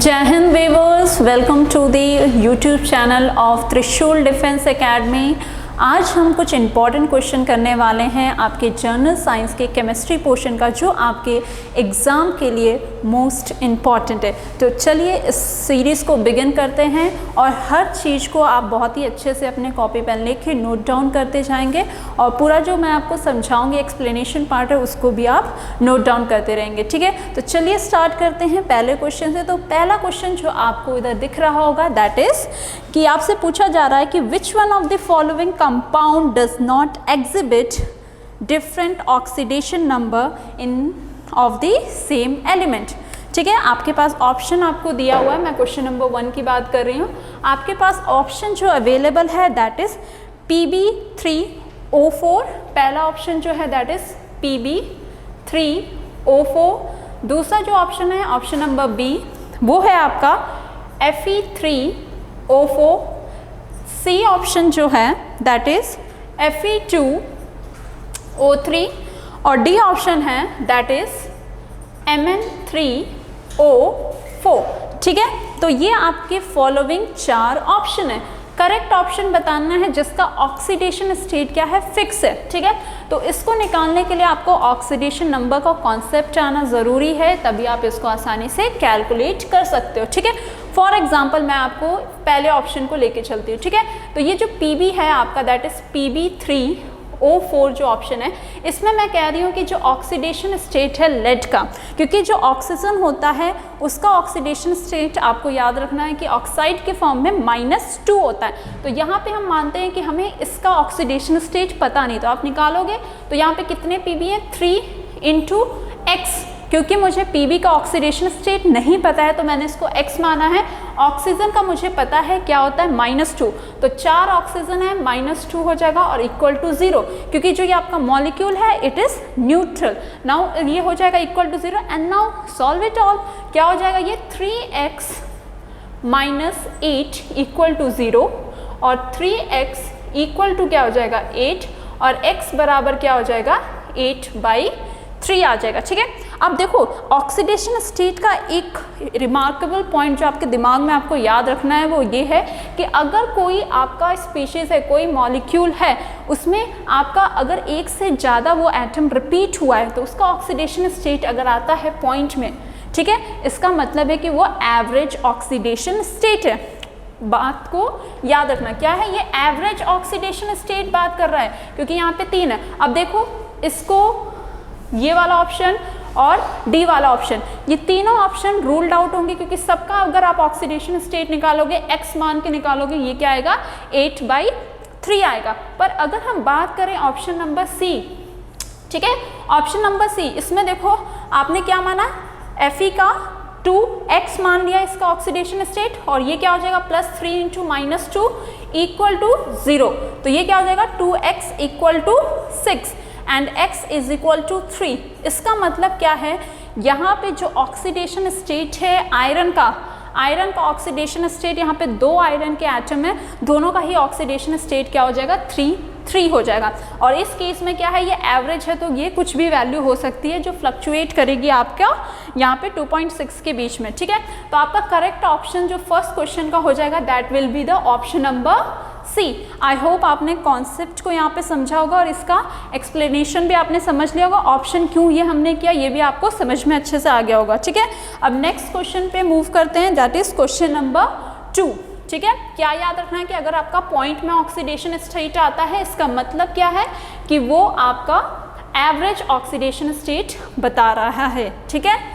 जय हिंद viewers, welcome to the YouTube channel of Trishul defence academy. आज हम कुछ इम्पॉर्टेंट क्वेश्चन करने वाले हैं आपके जनरल साइंस के केमिस्ट्री पोर्शन का, जो आपके एग्ज़ाम के लिए मोस्ट इम्पॉर्टेंट है। तो चलिए इस सीरीज़ को बिगिन करते हैं और हर चीज़ को आप बहुत ही अच्छे से अपने कॉपी पेन लेके नोट डाउन करते जाएंगे और पूरा जो मैं आपको समझाऊंगी एक्सप्लेनेशन पार्ट है उसको भी आप नोट डाउन करते रहेंगे, ठीक है। तो चलिए स्टार्ट करते हैं पहले क्वेश्चन से। तो पहला क्वेश्चन जो आपको इधर दिख रहा होगा दैट इज़ कि आपसे पूछा जा रहा है कि which one of the following compound does not exhibit different oxidation number in of the same element, ठीक है। आपके पास ऑप्शन आपको दिया हुआ है, मैं क्वेश्चन नंबर 1 की बात कर रही हूँ। आपके पास ऑप्शन जो अवेलेबल है दैट इज Pb3O4, पहला ऑप्शन जो है दैट इज Pb3O4। दूसरा जो ऑप्शन है ऑप्शन नंबर बी, वो है आपका Fe3O4। सी ऑप्शन जो है दैट इज Fe2O3 और डी ऑप्शन है दैट इज Mn3O4, ठीक है। तो ये आपके फॉलोइंग 4 ऑप्शन है। करेक्ट ऑप्शन बताना है जिसका ऑक्सीडेशन स्टेट क्या है, फिक्स है, ठीक है। तो इसको निकालने के लिए आपको ऑक्सीडेशन नंबर का कॉन्सेप्ट आना ज़रूरी है, तभी आप इसको आसानी से कैलकुलेट कर सकते हो, ठीक है। फॉर एग्जाम्पल मैं आपको पहले ऑप्शन को लेके चलती हूँ, ठीक है। तो ये जो Pb है आपका दैट इज Pb3O4 जो ऑप्शन है, इसमें मैं कह रही हूँ कि जो ऑक्सीडेशन स्टेट है लेड का, क्योंकि जो ऑक्सीजन होता है उसका ऑक्सीडेशन स्टेट आपको याद रखना है कि ऑक्साइड के फॉर्म में -2 होता है। तो यहाँ पे हम मानते हैं कि हमें इसका ऑक्सीडेशन स्टेट पता नहीं, तो आप निकालोगे तो यहाँ पे कितने Pb है 3 × X, क्योंकि मुझे Pb का ऑक्सीडेशन स्टेट नहीं पता है तो मैंने इसको X माना है। ऑक्सीजन का मुझे पता है क्या होता है -2, तो 4 ऑक्सीजन है -2 हो जाएगा और इक्वल टू 0, क्योंकि जो ये आपका मॉलिक्यूल है इट इज़ न्यूट्रल। नाउ ये हो जाएगा equal to 0 and now solve it all. क्या हो जाएगा ये 3x - 8 इक्वल टू 0 और 3x इक्वल टू क्या हो जाएगा 8 और x बराबर क्या हो जाएगा 8/3 आ जाएगा, ठीक है। अब देखो ऑक्सीडेशन स्टेट का एक रिमार्केबल पॉइंट जो आपके दिमाग में आपको याद रखना है वो ये है कि अगर कोई आपका स्पीशीज़ है, कोई मॉलिक्यूल है, उसमें आपका अगर एक से ज़्यादा वो एटम रिपीट हुआ है तो उसका ऑक्सीडेशन स्टेट अगर आता है पॉइंट में, ठीक है, इसका मतलब है कि वो एवरेज ऑक्सीडेशन स्टेट है। बात को याद रखना, क्या है ये एवरेज ऑक्सीडेशन स्टेट बात कर रहा है, क्योंकि यहाँ पे 3 है। अब देखो इसको ये वाला ऑप्शन और डी वाला ऑप्शन, ये तीनों ऑप्शन रूल्ड आउट होंगे, क्योंकि सबका अगर आप ऑक्सीडेशन स्टेट निकालोगे x मान के निकालोगे ये क्या आएगा 8/3 आएगा। पर अगर हम बात करें ऑप्शन नंबर सी, ठीक है, ऑप्शन नंबर सी, इसमें देखो आपने क्या माना Fe का 2x मान लिया इसका ऑक्सीडेशन स्टेट, और ये क्या हो जाएगा +3 × -2 इक्वल टू 0, तो ये क्या हो जाएगा 2x equal to 6 and x is equal to 3। इसका मतलब क्या है, यहाँ पे जो ऑक्सीडेशन स्टेट है आयरन का ऑक्सीडेशन स्टेट, यहाँ पे 2 आयरन के एटम है, दोनों का ही ऑक्सीडेशन स्टेट क्या हो जाएगा 3 हो जाएगा। और इस केस में क्या है ये एवरेज है, तो ये कुछ भी वैल्यू हो सकती है जो फ्लक्चुएट करेगी आपका यहाँ पे 2.6 के बीच में, ठीक है। तो आपका करेक्ट ऑप्शन जो फर्स्ट क्वेश्चन का हो जाएगा that will be the option number C. I hope आपने कॉन्सेप्ट को यहाँ पे समझा होगा और इसका एक्सप्लेनेशन भी आपने समझ लिया होगा, ऑप्शन क्यों ये हमने किया ये भी आपको समझ में अच्छे से आ गया होगा, ठीक है। अब नेक्स्ट क्वेश्चन पे मूव करते हैं दैट इज क्वेश्चन नंबर 2, ठीक है। क्या याद रखना है कि अगर आपका पॉइंट में ऑक्सीडेशन स्टेट आता है इसका मतलब क्या है कि वो आपका एवरेज ऑक्सीडेशन स्टेट बता रहा है, ठीक है,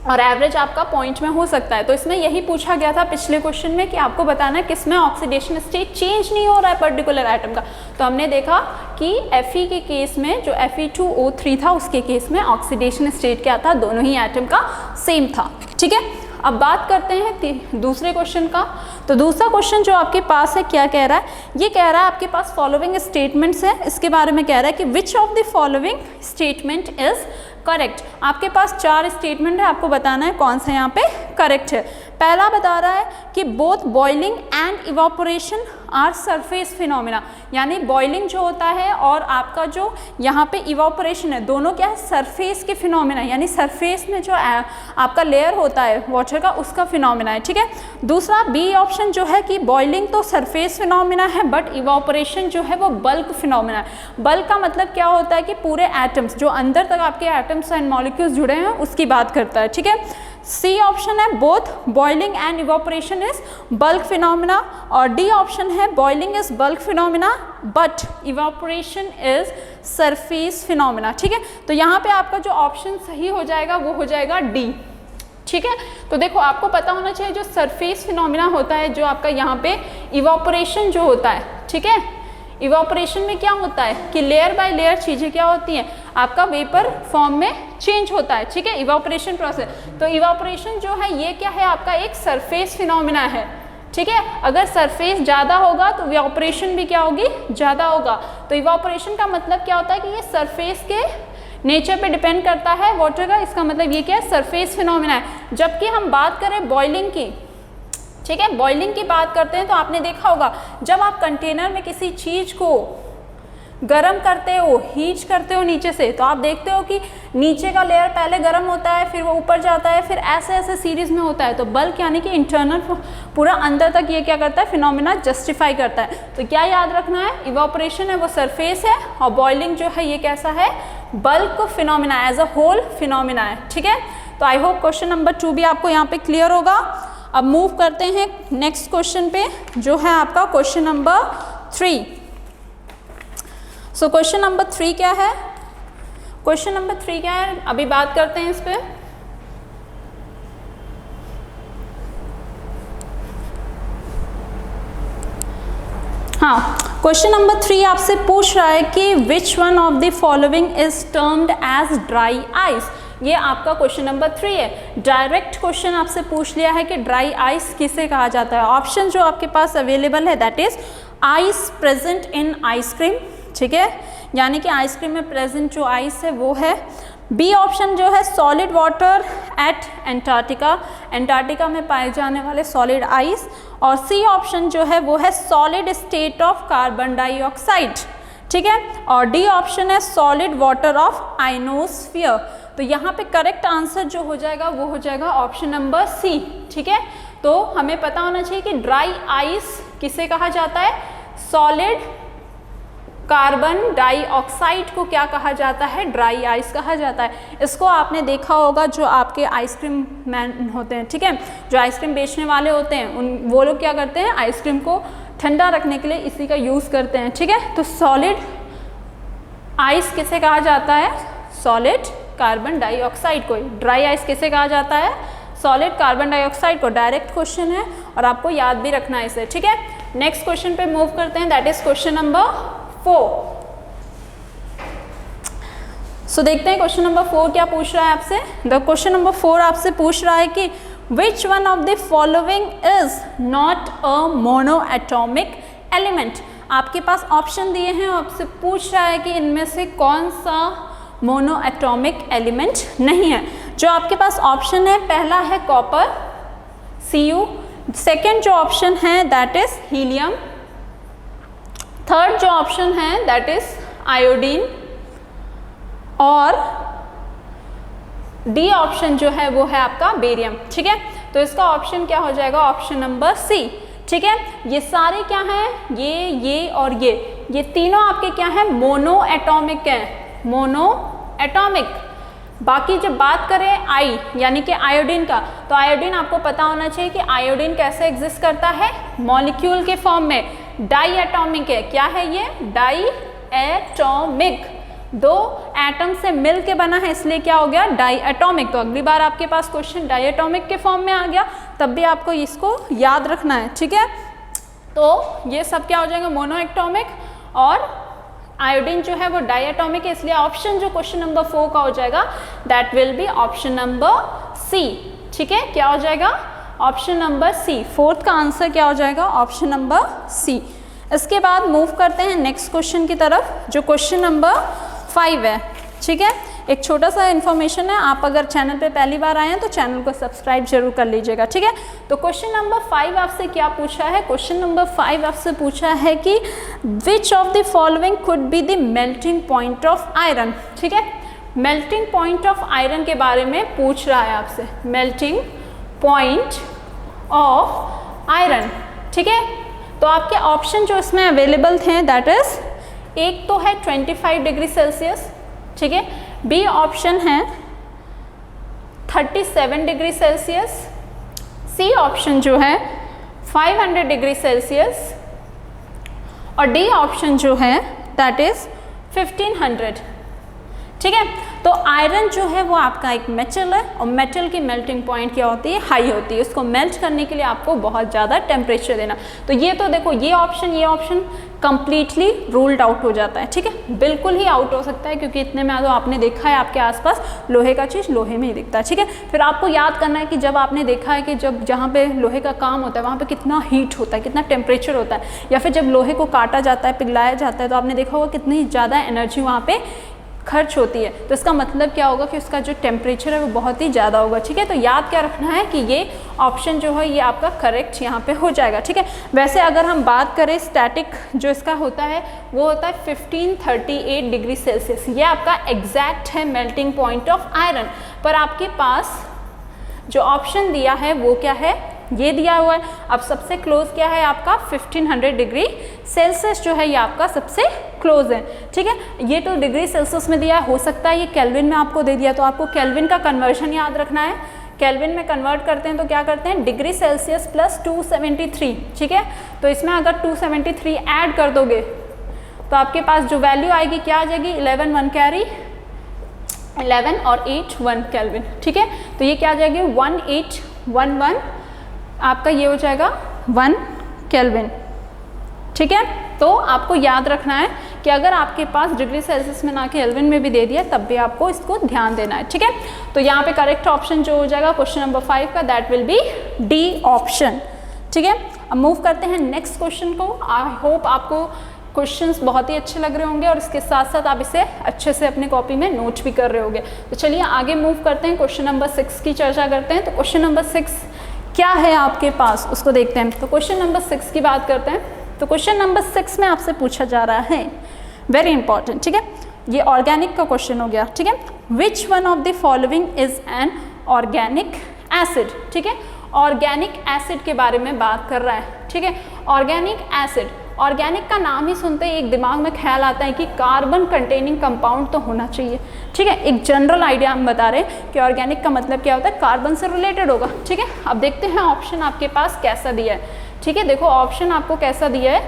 और एवरेज आपका पॉइंट में हो सकता है। तो इसमें यही पूछा गया था पिछले क्वेश्चन में कि आपको बताना है किसमें ऑक्सीडेशन स्टेट चेंज नहीं हो रहा है पर्टिकुलर एटम का। तो हमने देखा कि Fe के केस में जो Fe2O3 था उसके केस में ऑक्सीडेशन स्टेट क्या था, दोनों ही एटम का सेम था, ठीक है। अब बात करते हैं दूसरे क्वेश्चन का। तो दूसरा क्वेश्चन जो आपके पास है क्या कह रहा है, ये कह रहा है आपके पास फॉलोइंग स्टेटमेंट्स है, इसके बारे में कह रहा है कि which of the following statement is correct. आपके पास 4 स्टेटमेंट है, आपको बताना है कौन सा यहाँ पे करेक्ट है। पहला बता रहा है कि both boiling and evaporation are surface phenomena, यानी बॉइलिंग जो होता है और आपका जो यहाँ पे इवापोरेशन है, दोनों क्या है, सरफेस के फिनोमिना, यानी सरफेस में जो आपका लेयर होता है वाटर का, उसका फिनोमिना है। ठीक है, दूसरा बी ऑप्शन जो है कि बॉइलिंग तो सरफेस फिनोमिना है बट इवापोरेशन जो है वो बल्क फिनोमिना है। बल्क का मतलब क्या होता है कि पूरे एटम्स, जो अंदर तक आपके एटम्स एंड मॉलिक्यूल्स जुड़े हैं, उसकी बात करता है। ठीक है, सी ऑप्शन है both boiling and evaporation is bulk phenomena, और डी ऑप्शन है boiling is bulk phenomena but evaporation is surface phenomena. ठीक है, तो यहाँ पे आपका जो ऑप्शन सही हो जाएगा वो हो जाएगा डी। ठीक है, तो देखो आपको पता होना चाहिए जो सरफेस फिनोमिना होता है, जो आपका यहाँ पे इवापोरेशन जो होता है, ठीक है, इवापोरेशन में क्या होता है कि लेयर बाय लेयर चीज़ें क्या होती हैं, आपका वेपर फॉर्म में चेंज होता है। ठीक है, इवापोरेशन प्रोसेस, तो इवापोरेशन जो है ये क्या है, आपका एक सरफेस फिनोमिना है। ठीक है, अगर सरफेस ज़्यादा होगा तो इवापोरेशन भी क्या होगी, ज़्यादा होगा। तो इवापोरेशन का मतलब क्या होता है कि ये सरफेस के नेचर पे डिपेंड करता है वाटर का, इसका मतलब ये क्या है, सरफेस फिनोमिना है। जबकि हम बात करें बॉइलिंग की, ठीक है, बॉइलिंग की बात करते हैं तो आपने देखा होगा जब आप कंटेनर में किसी चीज़ को गरम करते हो, हीट करते हो नीचे से, तो आप देखते हो कि नीचे का लेयर पहले गरम होता है, फिर वो ऊपर जाता है, फिर ऐसे ऐसे सीरीज में होता है। तो बल्क यानी कि इंटरनल पूरा अंदर तक ये क्या करता है, फिनोमिना जस्टिफाई करता है। तो क्या याद रखना है, इवापोरेशन है वो सरफेस है और बॉइलिंग जो है ये कैसा है, bulk phenomena, as a whole phenomena है। ठीक है, तो आई होप क्वेश्चन नंबर 2 भी आपको यहाँ पे क्लियर होगा। अब मूव करते हैं नेक्स्ट क्वेश्चन पे, जो है आपका question number 3। So question number 3 क्या है, क्वेश्चन नंबर 3 क्या है, अभी बात करते हैं इस पे। हाँ, क्वेश्चन नंबर 3 आपसे पूछ रहा है कि which one of the following is termed as dry ice. ये आपका क्वेश्चन नंबर 3 है। डायरेक्ट क्वेश्चन आपसे पूछ लिया है कि ड्राई आइस किसे कहा जाता है। ऑप्शन जो आपके पास अवेलेबल है that is ice present in ice cream. ठीक है, यानी कि आइसक्रीम में प्रेजेंट जो आइस है वो है। बी ऑप्शन जो है solid water at Antarctica, Antarctica में पाए जाने वाले सॉलिड आइस। और सी ऑप्शन जो है वो है solid state of carbon dioxide. ठीक है, और डी ऑप्शन है सॉलिड वाटर ऑफ आइनोस्फीयर। तो यहाँ पे करेक्ट आंसर जो हो जाएगा वो हो जाएगा ऑप्शन नंबर सी। ठीक है, तो हमें पता होना चाहिए कि ड्राई आइस किसे कहा जाता है, सॉलिड कार्बन डाइऑक्साइड को क्या कहा जाता है, ड्राई आइस कहा जाता है। इसको आपने देखा होगा जो आपके आइसक्रीम मैन होते हैं, ठीक है, जो आइसक्रीम बेचने वाले होते हैं, वो लोग क्या करते हैं, आइसक्रीम को ठंडा रखने के लिए इसी का यूज़ करते हैं। ठीक है, तो सॉलिड आइस किसे कहा जाता है, सॉलिड कार्बन डाइऑक्साइड को। ड्राई आइस किसे कहा जाता है, सॉलिड कार्बन डाइऑक्साइड को। डायरेक्ट क्वेश्चन है और आपको याद भी रखना है इसे। ठीक है, नेक्स्ट क्वेश्चन पे मूव करते हैं, दैट इज क्वेश्चन नंबर 4। सो देखते हैं क्वेश्चन नंबर 4 क्या पूछ रहा है आपसे। द क्वेश्चन नंबर 4 आपसे पूछ रहा है कि which one of the following is not a mono atomic element. आपके पास ऑप्शन दिए हैं, आपसे पूछ रहा है कि इनमें से कौन सा मोनो एटॉमिक एलिमेंट नहीं है। जो आपके पास ऑप्शन है, पहला है कॉपर Cu, सेकेंड जो ऑप्शन है दैट इज हीलियम, थर्ड जो ऑप्शन है दैट इज आयोडीन, और डी ऑप्शन जो है वो है आपका बेरियम। ठीक है, तो इसका ऑप्शन क्या हो जाएगा, ऑप्शन नंबर सी। ठीक है, ये सारे क्या हैं, ये और ये तीनों आपके क्या हैं, मोनो एटॉमिक हैं, मोनो एटॉमिक। बाकी जब बात करें आई यानी कि आयोडीन का, तो आयोडीन आपको पता होना चाहिए कि आयोडीन कैसे एग्जिस्ट करता है, मॉलिक्यूल के फॉर्म में, डाई एटॉमिक है। क्या है ये, डाई एटॉमिक, दो एटम से मिल के बना है, इसलिए क्या हो गया, डाई एटॉमिक। तो अगली बार आपके पास क्वेश्चन डाई एटॉमिक के फॉर्म में आ गया, तब भी आपको इसको याद रखना है। ठीक है, तो ये सब क्या हो जाएगा, मोनो एटॉमिक, और आयोडीन जो है वो डाई एटॉमिक है, इसलिए ऑप्शन जो क्वेश्चन नंबर 4 का हो जाएगा that will be option number C. ठीक है, क्या हो जाएगा, ऑप्शन नंबर सी। 4th का आंसर क्या हो जाएगा, ऑप्शन नंबर सी। इसके बाद मूव करते हैं नेक्स्ट क्वेश्चन की तरफ, जो क्वेश्चन नंबर 5 है। ठीक है, एक छोटा सा इन्फॉर्मेशन है, आप अगर चैनल पे पहली बार आए हैं तो चैनल को सब्सक्राइब जरूर कर लीजिएगा, ठीक है। तो क्वेश्चन नंबर 5 आपसे क्या पूछा है, क्वेश्चन नंबर 5 आपसे पूछा है कि which of the following could be the melting point of iron, ठीक है। मेल्टिंग पॉइंट ऑफ आयरन के बारे में पूछ रहा है आपसे, मेल्टिंग पॉइंट ऑफ आयरन, ठीक है। तो आपके ऑप्शन जो इसमें अवेलेबल थे दैट इज, एक तो है 25 डिग्री सेल्सियस, ठीक है, बी ऑप्शन है 37 डिग्री सेल्सियस, सी ऑप्शन जो है 500 डिग्री सेल्सियस और डी ऑप्शन जो है दैट इज 1500, ठीक है। तो आयरन जो है वो आपका एक मेटल है और मेटल की मेल्टिंग पॉइंट क्या होती है, हाई होती है। इसको मेल्ट करने के लिए आपको बहुत ज़्यादा टेम्परेचर देना। तो ये तो देखो ये ऑप्शन कंप्लीटली रूल्ड आउट हो जाता है, ठीक है, बिल्कुल ही आउट हो सकता है क्योंकि इतने में तो आपने देखा है आपके आसपास लोहे का चीज़ लोहे में ही दिखता है, ठीक है। फिर आपको याद करना है कि जब आपने देखा है कि जब जहाँ पे लोहे का काम होता है वहाँ पे कितना हीट होता है, कितना टेम्परेचर होता है, या फिर जब लोहे को काटा जाता है, पिघलाया जाता है, तो आपने देखा होगा कितनी ज़्यादा एनर्जी वहाँ पे खर्च होती है। तो इसका मतलब क्या होगा कि उसका जो टेम्परेचर है वो बहुत ही ज़्यादा होगा, ठीक है। तो याद क्या रखना है कि ये ऑप्शन जो है ये आपका करेक्ट यहाँ पे हो जाएगा, ठीक है। वैसे अगर हम बात करें स्टैटिक जो इसका होता है वो होता है 1538 डिग्री सेल्सियस, ये आपका एग्जैक्ट है मेल्टिंग पॉइंट ऑफ आयरन। पर आपके पास जो ऑप्शन दिया है वो क्या है, ये दिया हुआ है। अब सबसे क्लोज क्या है आपका 1500 डिग्री सेल्सियस जो है ये आपका सबसे क्लोज है, ठीक है। ये तो डिग्री सेल्सियस में दिया है, हो सकता है ये केल्विन में आपको दे दिया, तो आपको केल्विन का कन्वर्जन याद रखना है। केल्विन में कन्वर्ट करते हैं तो क्या करते हैं, डिग्री सेल्सियस प्लस 273, ठीक है। तो इसमें अगर 273 ऐड कर दोगे तो आपके पास जो वैल्यू आएगी क्या आ जाएगी, 11 1 कैरी 11 और 8 1 केल्विन, ठीक है। तो ये क्या आ जाएगी 1811 आपका ये हो जाएगा 1 केल्विन, ठीक है। तो आपको याद रखना है कि अगर आपके पास डिग्री सेल्सियस में ना कि केल्विन में भी दे दिया तब भी आपको इसको ध्यान देना है, ठीक है। तो यहाँ पे करेक्ट ऑप्शन जो हो जाएगा क्वेश्चन नंबर 5 का that will B D option, ठीक है। अब मूव करते हैं नेक्स्ट क्वेश्चन को। आई होप आपको क्वेश्चंस बहुत ही अच्छे लग रहे होंगे और इसके साथ साथ आप इसे अच्छे से अपने कॉपी में नोट भी कर रहे होंगे। तो चलिए आगे मूव करते हैं, क्वेश्चन नंबर 6 की चर्चा करते हैं। तो क्वेश्चन नंबर 6 क्या है आपके पास उसको देखते हैं। तो क्वेश्चन नंबर 6 की बात करते हैं। तो क्वेश्चन नंबर 6 में आपसे पूछा जा रहा है, वेरी इंपॉर्टेंट, ठीक है, ये ऑर्गेनिक का क्वेश्चन हो गया, ठीक है। विच one of the following is an organic acid, ठीक है। ऑर्गेनिक एसिड के बारे में बात कर रहा है, ठीक है। ऑर्गेनिक एसिड, ऑर्गेनिक का नाम ही सुनते ही एक दिमाग में ख्याल आता है कि कार्बन कंटेनिंग कंपाउंड तो होना चाहिए, ठीक है। एक जनरल आइडिया हम बता रहे हैं कि ऑर्गेनिक का मतलब क्या होता है, कार्बन से रिलेटेड होगा, ठीक है। अब देखते हैं ऑप्शन आपके पास कैसा दिया है, ठीक है। देखो ऑप्शन आपको कैसा दिया है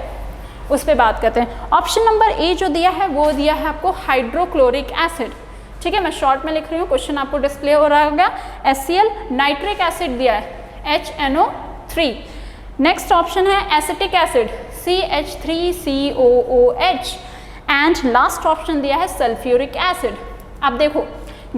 उस पर बात करते हैं। ऑप्शन नंबर ए जो दिया है वो दिया है आपको हाइड्रोक्लोरिक एसिड, ठीक है। मैं शॉर्ट में लिख रही हूँ, क्वेश्चन आपको डिस्प्ले हो रहा होगा। HCl नाइट्रिक एसिड दिया है HNO3। नेक्स्ट ऑप्शन है acetic acid CH3COOH and last option दिया है सल्फ्यूरिक एसिड। अब देखो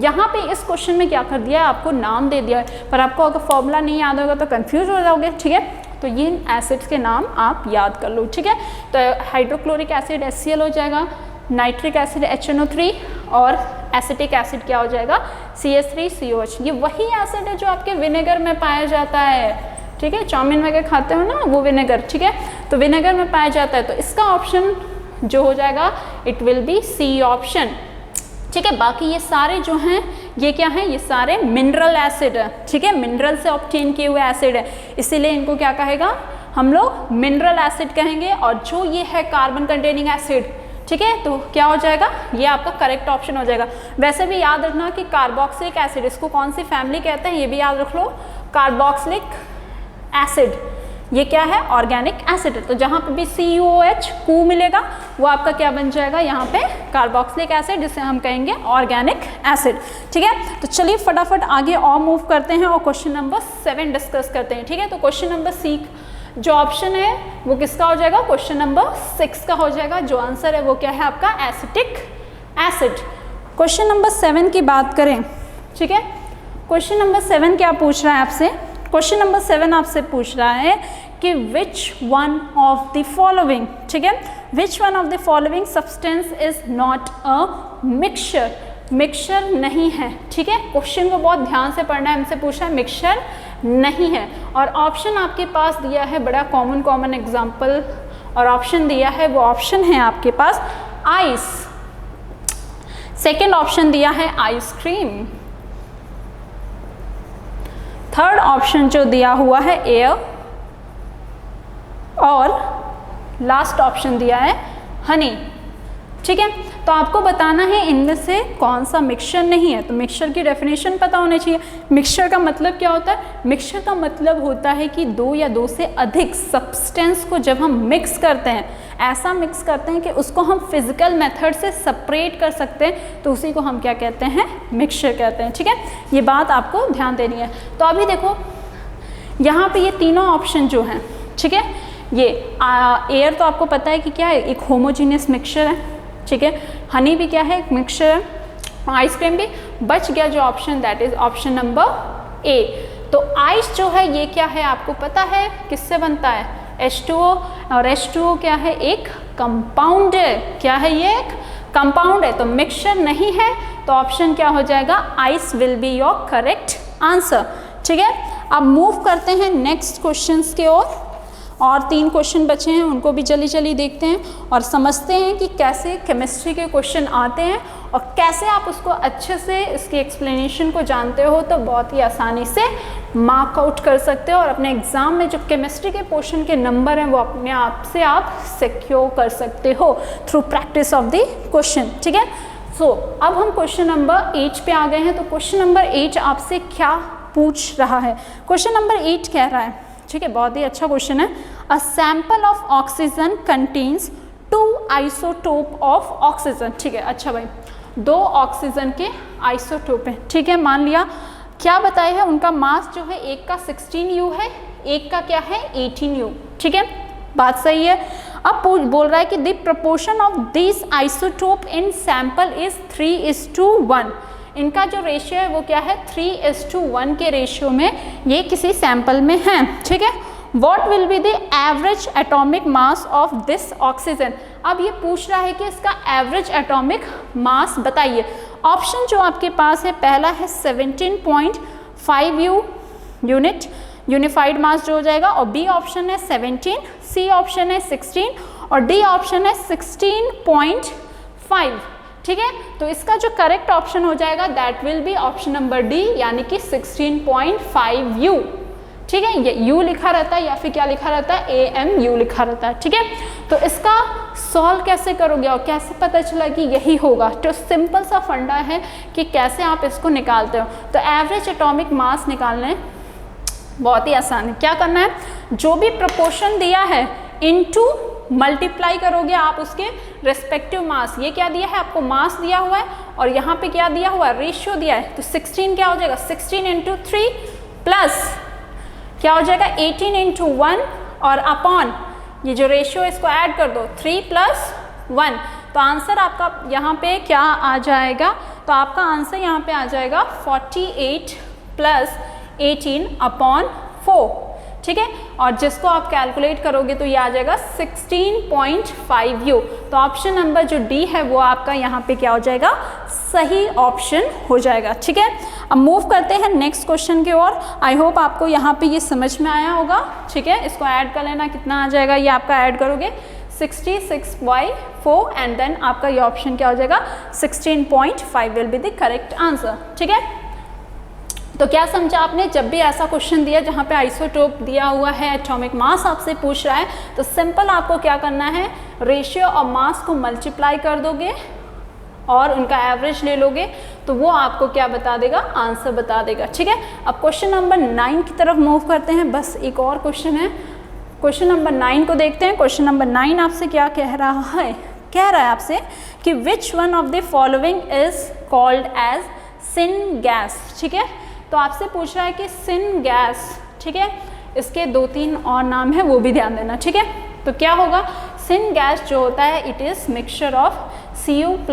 यहाँ पे इस क्वेश्चन में क्या कर दिया है, आपको नाम दे दिया है, पर आपको अगर फॉर्मूला नहीं याद होगा तो कंफ्यूज हो जाओगे, ठीक है। तो ये एसिड्स के नाम आप याद कर लो, ठीक है। तो हाइड्रोक्लोरिक एसिड HCl हो जाएगा, नाइट्रिक एसिड HNO3 और एसिटिक एसिड क्या हो जाएगा CH3COH। ये वही एसिड है जो आपके विनेगर में पाया जाता है, ठीक है। चाउमीन वगैरह खाते हो ना वो विनेगर, ठीक है, तो विनेगर में पाया जाता है। तो इसका ऑप्शन जो हो जाएगा it will be C option, ठीक है। बाकी ये सारे जो हैं ये क्या हैं, ये सारे मिनरल एसिड है, ठीक है, मिनरल से ऑब्टेन किए हुए एसिड है, इसीलिए इनको क्या कहेगा हम लोग मिनरल एसिड कहेंगे। और जो ये है कार्बन कंटेनिंग एसिड, ठीक है, तो क्या हो जाएगा ये आपका करेक्ट ऑप्शन हो जाएगा। वैसे भी याद रखना कि कार्बोक्सिलिक एसिड इसको कौन सी फैमिली कहते हैं ये भी याद रख लो, कार्बोक्सिलिक एसिड ये क्या है ऑर्गेनिक एसिड है। तो जहाँ पे भी COOH कू मिलेगा वो आपका क्या बन जाएगा यहाँ पे कार्बोक्सिलिक एसिड, जिसे हम कहेंगे ऑर्गेनिक एसिड, ठीक है। तो चलिए फटाफट आगे और मूव करते हैं और क्वेश्चन नंबर 7 डिस्कस करते हैं, ठीक है। तो क्वेश्चन नंबर C जो ऑप्शन है वो किसका हो जाएगा, क्वेश्चन नंबर 6 का हो जाएगा। जो आंसर है वो क्या है आपका एसिटिक एसिड। क्वेश्चन नंबर 7 की बात करें, ठीक है। क्वेश्चन नंबर 7 क्या पूछ रहा है आपसे, क्वेश्चन नंबर 7 आपसे पूछ रहा है कि which one of the following, ठीक है, विच one of the following substance is not a mixture, mixture नहीं है। ठीक है, क्वेश्चन को बहुत ध्यान से पढ़ना है, हमसे पूछा है मिक्सचर नहीं है। और ऑप्शन आपके पास दिया है बड़ा कॉमन एग्जाम्पल, और ऑप्शन दिया है वो ऑप्शन है आपके पास आइस। सेकेंड ऑप्शन दिया है आइसक्रीम। थर्ड ऑप्शन जो दिया हुआ है एयर, और लास्ट ऑप्शन दिया है हनी। ठीक है, तो आपको बताना है इनमें से कौन सा मिक्सचर नहीं है। तो मिक्सचर की डेफिनेशन पता होनी चाहिए। मिक्सचर का मतलब क्या होता है? मिक्सचर का मतलब होता है कि दो या दो से अधिक सब्सटेंस को जब हम मिक्स करते हैं, ऐसा मिक्स करते हैं कि उसको हम फिजिकल मेथड से सेपरेट कर सकते हैं, तो उसी को हम क्या कहते हैं? मिक्सचर कहते हैं। ठीक है, ये बात आपको ध्यान देनी है। तो अभी देखो यहाँ पे ये तीनों ऑप्शन जो हैं, ठीक है, ये एयर तो आपको पता है कि क्या है, एक होमोजीनियस मिक्सचर है। ठीक है, हनी भी क्या है? एक मिक्सचर है। आइसक्रीम भी। बच गया जो option, that is option number A. तो आइस जो है ये क्या है आपको पता है किससे बनता है? H2O, और H2O क्या है? एक कंपाउंड है। क्या है ये? एक कंपाउंड है। तो मिक्सचर नहीं है, तो ऑप्शन क्या हो जाएगा? Ice will be your correct answer. ठीक है, अब मूव करते हैं नेक्स्ट क्वेश्चंस के ओर। और 3 क्वेश्चन बचे हैं, उनको भी जल्दी देखते हैं और समझते हैं कि कैसे केमिस्ट्री के क्वेश्चन आते हैं और कैसे आप उसको अच्छे से इसकी एक्सप्लेनेशन को जानते हो तो बहुत ही आसानी से मार्क आउट कर सकते हो और अपने एग्जाम में जो केमिस्ट्री के पोर्शन के नंबर हैं वो अपने आप से आप सिक्योर कर सकते हो through practice of the question. ठीक है, सो अब हम क्वेश्चन नंबर 8 पे आ गए हैं। तो क्वेश्चन नंबर 8 आपसे क्या पूछ रहा है? क्वेश्चन नंबर 8 कह रहा है, ठीक है, बहुत ही अच्छा क्वेश्चन है। A sample of oxygen contains 2 isotope of oxygen. ठीक है, अच्छा भाई, 2 ऑक्सीजन के आइसोटोप हैं। ठीक है, मान लिया क्या बताया है? उनका मास जो है एक का 16U है, एक का क्या है? 18U। ठीक है, बात सही है। अब बोल रहा है कि the proportion of this isotope in sample is 3:1। इनका जो रेशियो है वो क्या है? 3:1 के रेशियो में ये किसी सैंपल में है। ठीक है, what will be the average atomic mass of this oxygen. अब ये पूछ रहा है कि इसका एवरेज एटॉमिक मास बताइए। ऑप्शन जो आपके पास है, पहला है 17.5 यूनिट यूनिफाइड मास जो हो जाएगा, और बी ऑप्शन है 17, सी ऑप्शन है 16 और डी ऑप्शन है 16.5। ठीक है, तो इसका जो करेक्ट ऑप्शन हो जाएगा that will be option number D, यानी कि 16.5U। ठीक है, ये U लिखा रहता है या फिर क्या लिखा रहता है? AMU लिखा रहता है। ठीक है, तो इसका सॉल्व कैसे करोगे और कैसे पता चला कि यही होगा? तो सिंपल सा फंडा है कि कैसे आप इसको निकालते हो। तो एवरेज एटॉमिक मास निकालने बहुत ही आसान है। क्या करना है? जो भी प्रोपोर्शन दिया है इनटू मल्टीप्लाई करोगे आप उसके रेस्पेक्टिव मास। ये क्या दिया है आपको? मास दिया हुआ है और यहाँ पे क्या दिया हुआ है? रेशियो दिया है। तो 16 क्या हो जाएगा? 16 × 3 प्लस क्या हो जाएगा? 18 × 1 और अपॉन ये जो रेशियो इसको ऐड कर दो 3 + 1। तो आंसर आपका यहाँ पे क्या आ जाएगा? तो आपका आंसर यहाँ पे आ जाएगा 48 + 18/4। ठीक है, और जिसको आप कैलकुलेट करोगे तो ये आ जाएगा 16.5U। तो ऑप्शन नंबर जो डी है वो आपका यहाँ पे क्या हो जाएगा? सही ऑप्शन हो जाएगा। ठीक है, अब मूव करते हैं नेक्स्ट क्वेश्चन की ओर। आई होप आपको यहाँ पे ये समझ में आया होगा। ठीक है, इसको ऐड कर लेना, कितना आ जाएगा? ये आपका ऐड करोगे 66/4 एंड देन आपका ये ऑप्शन क्या हो जाएगा? 16.5 will be the correct answer. ठीक है, तो क्या समझा आपने? जब भी ऐसा क्वेश्चन दिया जहाँ पे आइसोटोप दिया हुआ है, एटॉमिक मास आपसे पूछ रहा है, तो सिंपल आपको क्या करना है? रेशियो और मास को मल्टीप्लाई कर दोगे और उनका एवरेज ले लोगे तो वो आपको क्या बता देगा? आंसर बता देगा। ठीक है, अब क्वेश्चन नंबर 9 की तरफ मूव करते हैं। बस एक और क्वेश्चन है, क्वेश्चन नंबर 9 को देखते हैं। क्वेश्चन नंबर 9 आपसे क्या कह रहा है? कह रहा है आपसे कि which one of the following is called as syngas. ठीक है, तो आपसे पूछ रहा है कि सिन गैस, ठीक है, इसके 2-3 और नाम है, वो भी ध्यान देना। ठीक है, तो क्या होगा? सिन गैस जो होता है it is mixture of Cu +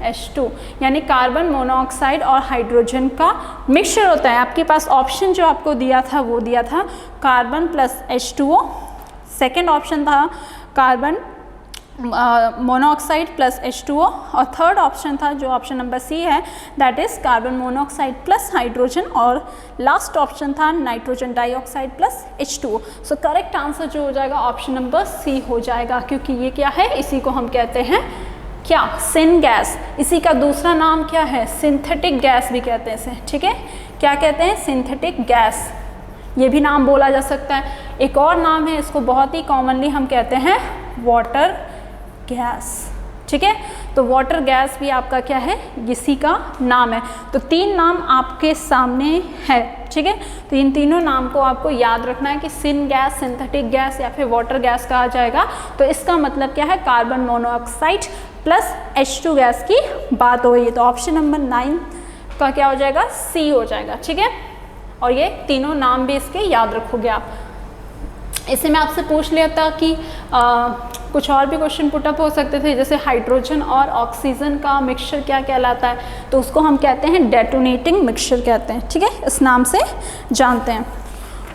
H2, यानी कार्बन मोनोऑक्साइड और हाइड्रोजन का मिक्सचर होता है। आपके पास ऑप्शन जो आपको दिया था वो दिया था कार्बन + H2O, सेकेंड ऑप्शन था कार्बन मोनोऑक्साइड प्लस H2O, और थर्ड ऑप्शन था जो ऑप्शन नंबर सी है, that is carbon monoxide plus hydrogen, और लास्ट ऑप्शन था nitrogen dioxide plus H2O। So correct answer जो हो जाएगा ऑप्शन नंबर सी हो जाएगा, क्योंकि ये क्या है, इसी को हम कहते हैं क्या, सिन गैस। इसी का दूसरा नाम क्या है, सिंथेटिक गैस भी कहते हैं इसे, ठीक है, क्या कहते हैं, सिंथेटिक गैस, ये भी नाम बोला जा सकता है। एक और नाम है इसको बहुत ही कॉमनली हम कहते हैं वाटर गैस, ठीक है। तो वाटर गैस भी आपका क्या है, इसी का नाम है। तो तीन नाम आपके सामने है, ठीक है। तो इन तीनों नाम को आपको याद रखना है कि सिन गैस, सिंथेटिक गैस या फिर वाटर गैस कहा जाएगा। तो इसका मतलब क्या है, carbon monoxide plus H2 gas की बात हो रही है। तो ऑप्शन नंबर 9 का क्या हो जाएगा, सी हो जाएगा, ठीक है। और ये तीनों नाम भी इसके याद रखोगे आप। इससे मैं आपसे पूछ लिया था कि कुछ और भी क्वेश्चन पुटअप हो सकते थे, जैसे हाइड्रोजन और ऑक्सीजन का मिक्सचर क्या कहलाता है, तो उसको हम कहते हैं डेटोनेटिंग मिक्सचर कहते हैं, ठीक है, इस नाम से जानते हैं।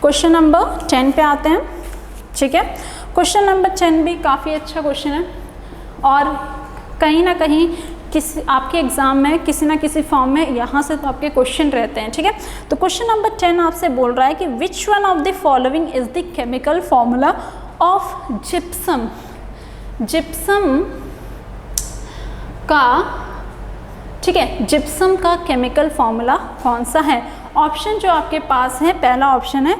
क्वेश्चन नंबर 10 पे आते हैं, ठीक है। क्वेश्चन नंबर 10 भी काफ़ी अच्छा क्वेश्चन है, और कहीं ना कहीं किसी आपके एग्जाम में किसी ना किसी फॉर्म में यहाँ से तो आपके क्वेश्चन रहते हैं, ठीक है। तो क्वेश्चन नंबर 10 आपसे बोल रहा है कि which one of the following is the chemical formula of gypsum. Gypsum का, ठीक है, जिप्सम का केमिकल फॉर्मूला कौन सा है। ऑप्शन जो आपके पास है, पहला ऑप्शन है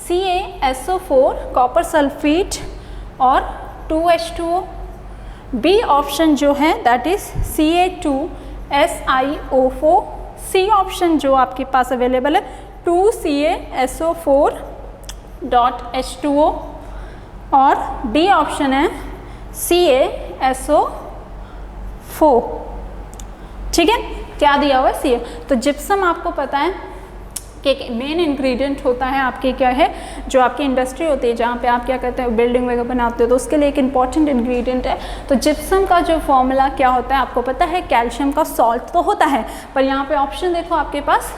CaSO4 कॉपर सल्फेट और 2H2O। बी ऑप्शन जो है that is Ca2SiO4। C option जो आपके पास अवेलेबल है 2CaSO4.H2O, और डी ऑप्शन है CaSO4, ठीक है। क्या दिया हुआ है, Ca। तो जिप्सम आपको पता है कि एक मेन इंग्रेडिएंट होता है आपके, क्या है, जो आपकी इंडस्ट्री होती है जहाँ पे आप क्या करते हैं, बिल्डिंग वगैरह बनाते हो, तो उसके लिए एक इंपॉर्टेंट इंग्रेडिएंट है। तो जिप्सम का जो फॉर्मूला क्या होता है आपको पता है, कैल्शियम का सॉल्ट तो होता है, पर यहाँ पे ऑप्शन देखो आपके पास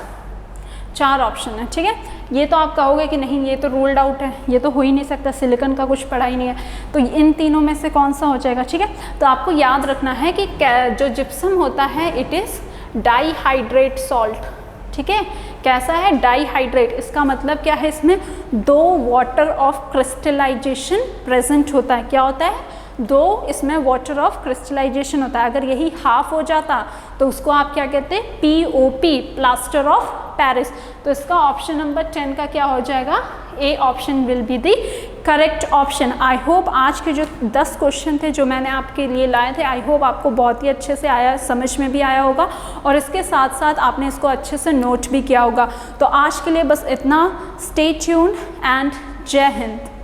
4 ऑप्शन है, ठीक है। ये तो आप कहोगे कि नहीं ये तो रूल्ड आउट है, ये तो हो ही नहीं सकता, सिलिकॉन का कुछ पढ़ा ही नहीं है, तो इन तीनों में से कौन सा हो जाएगा, ठीक है। तो आपको याद रखना है कि जो जिप्सम होता है इट इज़ डाईहाइड्रेट सॉल्ट, ठीक है। कैसा है, डाईहाइड्रेट, इसका मतलब क्या है, इसमें 2 वाटर ऑफ क्रिस्टलाइजेशन प्रेजेंट होता है। क्या होता है, 2 इसमें वाटर ऑफ क्रिस्टलाइजेशन होता है। अगर यही हाफ हो जाता तो उसको आप क्या कहते हैं, POP, प्लास्टर ऑफ पेरिस। तो इसका ऑप्शन नंबर 10 का क्या हो जाएगा, A option will be the correct option. I hope आज के जो 10 क्वेश्चन थे जो मैंने आपके लिए लाए थे, आई होप आपको बहुत ही अच्छे से आया, समझ में भी आया होगा, और इसके साथ साथ आपने इसको अच्छे से नोट भी किया होगा। तो आज के लिए बस इतना। स्टे ट्यून्ड एंड जय हिंद।